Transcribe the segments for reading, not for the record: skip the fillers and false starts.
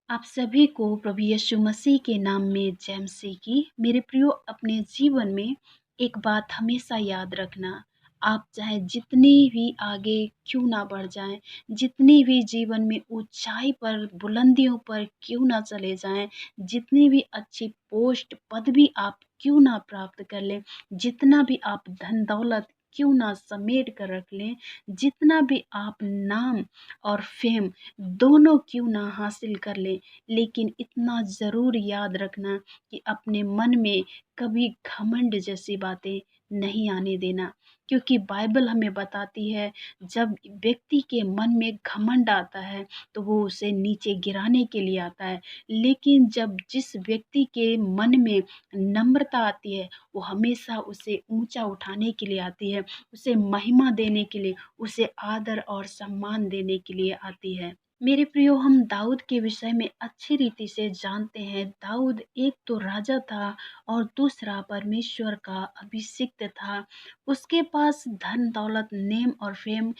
आप सभी को प्रभु यीशु मसीह के नाम में जय मसीह की। मेरे प्रियो, अपने जीवन में एक बात हमेशा याद रखना। आप चाहे जितनी भी आगे क्यों ना बढ़ जाएं, जितनी भी जीवन में ऊंचाई पर बुलंदियों पर क्यों ना चले जाएं, जितनी भी अच्छी पोस्ट पदवी आप क्यों ना प्राप्त कर लें, जितना भी आप धन दौलत क्यों ना समेट कर रख लें, जितना भी आप नाम और फेम दोनों क्यों ना हासिल कर ले, लेकिन इतना ज़रूर याद रखना कि अपने मन में कभी घमंड जैसी बातें नहीं आने देना। क्योंकि बाइबल हमें बताती है, जब व्यक्ति के मन में घमंड आता है तो वो उसे नीचे गिराने के लिए आता है, लेकिन जब जिस व्यक्ति के मन में नम्रता आती है वो हमेशा उसे ऊंचा उठाने के लिए आती है, उसे महिमा देने के लिए, उसे आदर और सम्मान देने के लिए आती है। मेरे प्रियो, हम दाऊद के विषय में अच्छी रीति से जानते हैं। दाऊद एक तो राजा था और दूसरा परमेश्वर का अभिषिक्त था। उसके पास धन दौलत नेम और फेम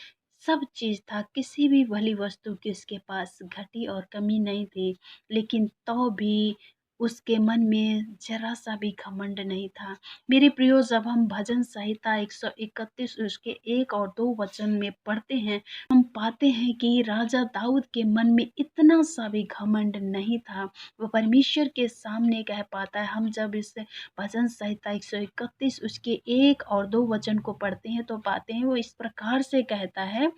सब चीज था, किसी भी भली वस्तु की उसके पास घटी और कमी नहीं थी, लेकिन तो भी उसके मन में जरा सा भी घमंड नहीं था। मेरे प्रियो, जब हम भजन संहिता 131 उसके 1 और 2 वचन में पढ़ते हैं, हम पाते हैं कि राजा दाऊद के मन में इतना सा भी घमंड नहीं था। वो परमेश्वर के सामने कह पाता है। हम जब इस भजन संहिता 131 उसके 1 और 2 वचन को पढ़ते हैं तो पाते हैं वो इस प्रकार से कहता है,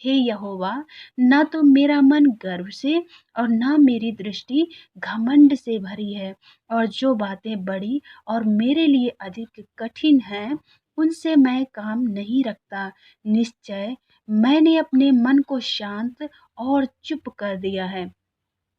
हे यहोवा, ना तो मेरा मन गर्व से और ना मेरी दृष्टि घमंड से भरी है, और जो बातें बड़ी और मेरे लिए अधिक कठिन हैं उनसे मैं काम नहीं रखता। निश्चय मैंने अपने मन को शांत और चुप कर दिया है।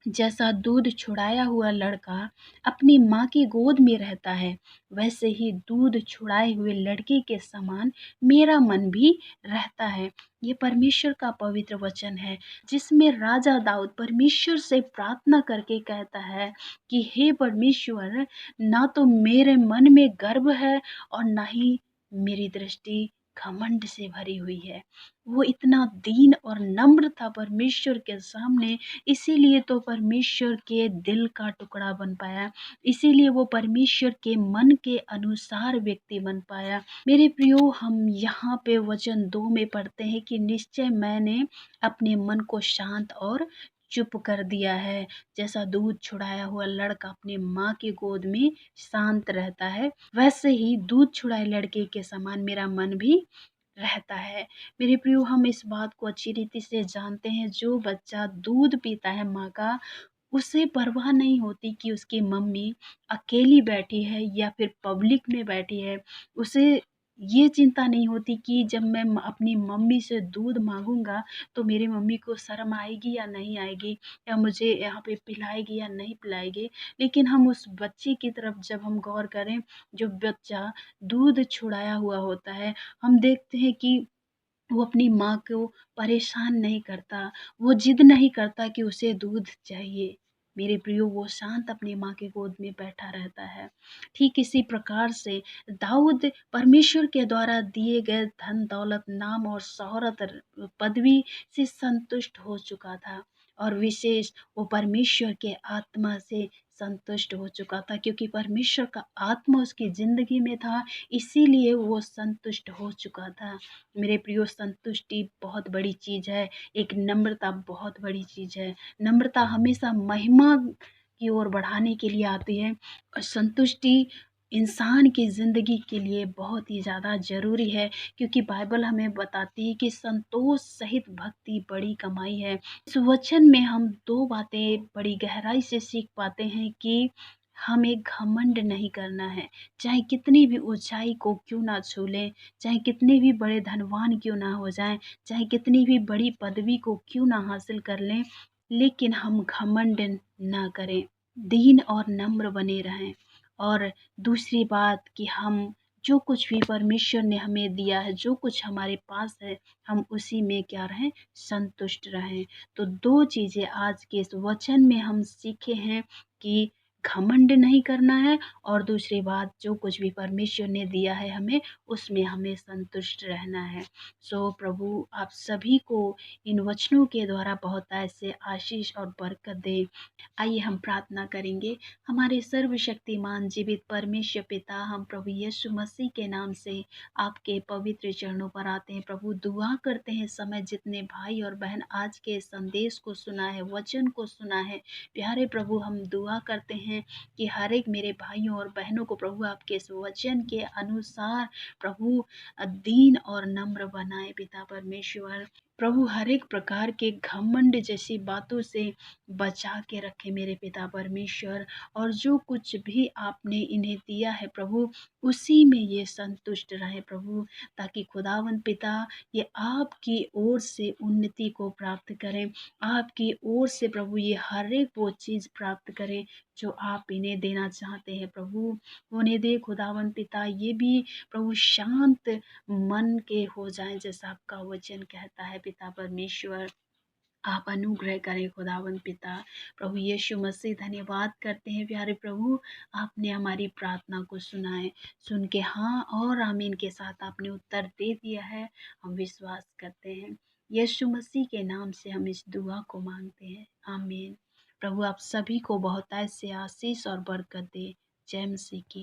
जैसा दूध छुड़ाया हुआ लड़का अपनी माँ की गोद में रहता है, वैसे ही दूध छुड़ाए हुए लड़के के समान मेरा मन भी रहता है। ये परमेश्वर का पवित्र वचन है, जिसमें राजा दाऊद परमेश्वर से प्रार्थना करके कहता है कि हे परमेश्वर, ना तो मेरे मन में गर्व है और ना ही मेरी दृष्टि घमंड से भरी हुई है। वो इतना दीन और नम्र था परमेश्वर के सामने, इसीलिए तो परमेश्वर के दिल का टुकड़ा बन पाया, इसीलिए वो परमेश्वर के मन के अनुसार व्यक्ति बन पाया। मेरे प्रियो, हम यहाँ पे वचन 2 में पढ़ते हैं कि निश्चय मैंने अपने मन को शांत और चुप कर दिया है। जैसा दूध छुड़ाया हुआ लड़का अपने माँ की गोद में शांत रहता है, वैसे ही दूध छुड़ाए लड़के के समान मेरा मन भी रहता है। मेरे प्रियो, हम इस बात को अच्छी रीति से जानते हैं, जो बच्चा दूध पीता है माँ का, उसे परवाह नहीं होती कि उसकी मम्मी अकेली बैठी है या फिर पब्लिक में बैठी है। उसे ये चिंता नहीं होती कि जब मैं अपनी मम्मी से दूध मांगूंगा तो मेरी मम्मी को शर्म आएगी या नहीं आएगी, या मुझे यहाँ पे पिलाएगी या नहीं पिलाएगी। लेकिन हम उस बच्चे की तरफ जब हम गौर करें, जो बच्चा दूध छुड़ाया हुआ होता है, हम देखते हैं कि वो अपनी माँ को परेशान नहीं करता, वो जिद नहीं करता कि उसे दूध चाहिए। मेरे प्रियो, वो शांत अपनी माँ की गोद में बैठा रहता है। ठीक इसी प्रकार से दाऊद परमेश्वर के द्वारा दिए गए धन दौलत नाम और शोहरत पदवी से संतुष्ट हो चुका था, और विशेष वो परमेश्वर के आत्मा से संतुष्ट हो चुका था, क्योंकि परमेश्वर का आत्मा उसकी जिंदगी में था, इसीलिए वो संतुष्ट हो चुका था। मेरे प्रियो, संतुष्टि बहुत बड़ी चीज है, एक नम्रता बहुत बड़ी चीज है। नम्रता हमेशा महिमा की ओर बढ़ाने के लिए आती है, और संतुष्टि इंसान की जिंदगी के लिए बहुत ही ज्यादा जरूरी है, क्योंकि बाइबल हमें बताती है कि संतोष सहित भक्ति बड़ी कमाई है। इस वचन में हम दो बातें बड़ी गहराई से सीख पाते हैं कि हमें घमंड नहीं करना है, चाहे कितनी भी ऊंचाई को क्यों ना छू लें, चाहे कितने भी बड़े धनवान क्यों ना हो जाएं, चाहे कितनी भी बड़ी पदवी को क्यों ना हासिल कर लें, लेकिन हम घमंड ना करें, दीन और नम्र बने रहें। और दूसरी बात कि हम जो कुछ भी परमेश्वर ने हमें दिया है, जो कुछ हमारे पास है, हम उसी में क्या रहें, संतुष्ट रहें। तो दो चीजें आज के इस वचन में हम सीखे हैं कि घमंड नहीं करना है और दूसरी बात जो कुछ भी परमेश्वर ने दिया है हमें उसमें हमें संतुष्ट रहना है। सो प्रभु आप सभी को इन वचनों के द्वारा बहुत ऐसे आशीष और बरकत दे। आइए हम प्रार्थना करेंगे। हमारे सर्वशक्तिमान जीवित परमेश्वर पिता, हम प्रभु यीशु मसीह के नाम से आपके पवित्र चरणों पर आते हैं प्रभु, दुआ करते हैं समय जितने भाई और बहन आज के संदेश को सुना है, वचन को सुना है, प्यारे प्रभु हम दुआ करते हैं कि हर एक मेरे भाइयों और बहनों को प्रभु आपके इस वचन के अनुसार प्रभु दीन और नम्र बनाए पिता परमेश्वर। प्रभु हर एक प्रकार के घमंड जैसी बातों से बचा के रखे मेरे पिता परमेश्वर, और जो कुछ भी आपने इन्हें दिया है प्रभु उसी में ये संतुष्ट रहे प्रभु, ताकि खुदावंद पिता ये आपकी ओर से उन्नति को प्राप्त करें, आपकी ओर से प्रभु ये हर एक वो चीज प्राप्त करें जो आप इन्हें देना चाहते हैं प्रभु। उन्हें दे खुदावंद पिता, ये भी प्रभु शांत मन के हो जाएं जैसा आपका वचन कहता है पिता परमेश्वर। आप अनुग्रह करें खुदावंद पिता। प्रभु यीशु मसीह धन्यवाद करते हैं प्यारे प्रभु, आपने हमारी प्रार्थना को सुना है, सुन के हाँ और आमीन के साथ आपने उत्तर दे दिया है। हम विश्वास करते हैं यीशु मसीह के नाम से हम इस दुआ को मांगते हैं, आमीन। प्रभु आप सभी को बहुत ऐसे आशीष और बरकत दे। जय मसीह की।